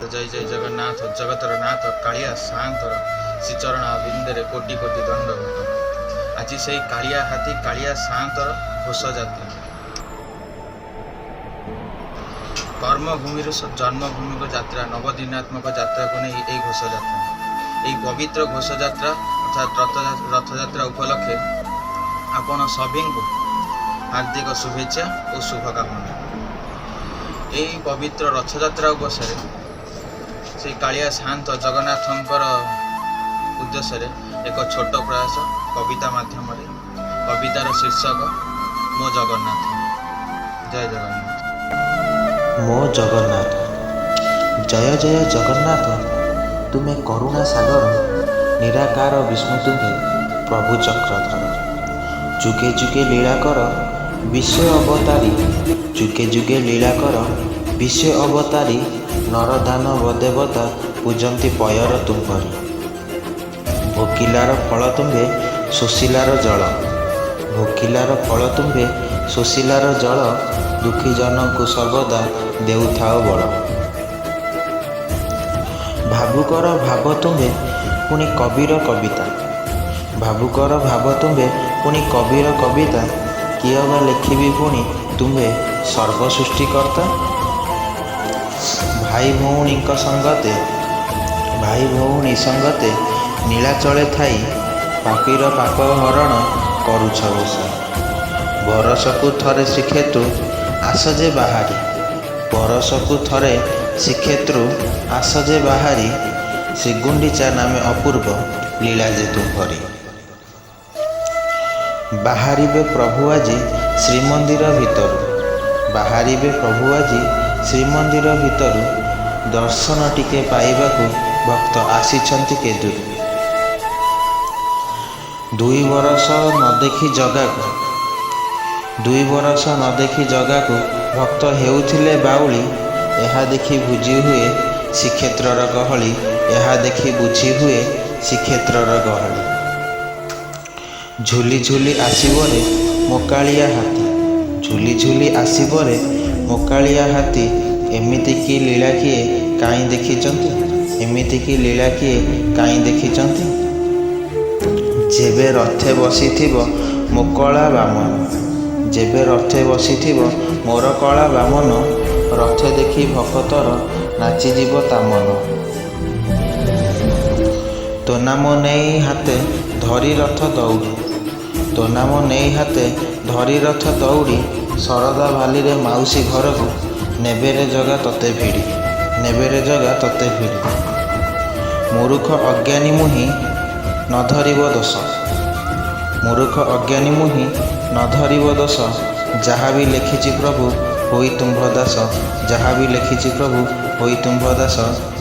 जय जय जगन्नाथ जगतर नाथ कालिया सातर श्रीचरण बिंदे कोटि कोटि दंड। आज से कालिया हाथी कालिया सातर घोष जात्रा कर्मभूमि जन्मभूमि को यात्रा नवदिनात्मक यात्रा को नहीं यही घोष यात्रा यही पवित्र घोष यात्रा अर्थात रथ यात्रा उपलक्षे आपण सभी को हार्दिक शुभेच्छा और शुभकामना। यही पवित्र रथयात्रा अवसर से कालिया शांत जगन्नाथंकर उद्देश्य एक छोट प्रयास कविता माध्यम कवितार शीर्षक मो जगन्नाथ। जय जगन्नाथ। मो जगन्नाथ जय जय जगन्नाथ तुम्हें करुणा सागर निराकार विष्णु तुम्हें प्रभु चक्रधर जुगे जुगे लीला कर विश्व अवतारी जुगे जुगे लीला कर विश्व अवतारी नरदानव देवता पूजंती पयर तुम्भरी भोकिलार फल तुम्भे शोषिलार जल भोकिलार फल तुम्भे शोषिलार जल दुखी जनकु सर्वदा देउथाओ बल भावुकर भाव तुम्भे पुणी कविर कविता भावुकर भाव तुम्भे पुणी कविर कविता किए बा लिखिबी पुणी तुम्हे सर्वसृष्टिकर्ता भाई भौणी संगते नीलाचले थाई पापीर पाप हरण करुछ ओषा बरसकु थरे श्रीक्षेत्रु आसजे बाहारी बरसकु थरे श्रीक्षेत्रु आसजे बाहारी श्रीगुंडीचा नामे अपूर्व लीला जे तुम्भरी बाहरिबे प्रभु आजी श्रीमंदिर भितरु बाहरिबे प्रभु आजी श्रीमंदिर भितरु दर्शन टिके पाइबाकु भक्त आसीछंती केदुरी दुई बरस न देखी जगाकु भक्त हेउथिले बाउली एहा देखी बुझी हुए श्रीक्षेत्रर गहली एहा देखी बुझी हुए श्रीक्षेत्रर गहली झुली झुली आसीबरे मोकालिया हाथी झुली झुली आसीबरे मोकालिया हाथी एमिति की लीला किए काई देखिचंती एमिति की लीला किए काई देखिचंती जेबे रथे बसिथिबो मोकला बामन जेबे रथे बसिथिबो मोर कला बामन रथे देखी भक्तर नाचिजीव तामन तो नाम नहीं हाथे धरी रथ दौड़ी तो नाम नहीं हाथे धरी रथ दौड़ी शरदा भाली रे माउसी घर को नेबेरे जगह तते भिड़ी नेबेरे जगह तते भिड़ी मूर्ख अज्ञानी मुहि न धरिब दोष मूर्ख अज्ञानी मुहि न धरिब दोष जहाँ भी लिखिछि प्रभु होई तुम्भ दास जहाँ भी लिखिछि प्रभु होई तुम्भ दास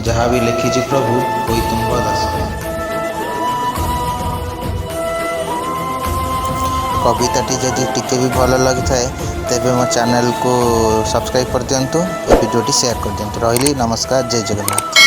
जहाँ भी लिखिछि प्रभु होई तुम्भ दास। कविताटी जदि टिके भी भल लगी थाए तेबे मो चैनल को सब्सक्राइब कर दिंतु वीडियोटी शेयर कर दिंतु। रही नमस्कार। जय जगन्नाथ।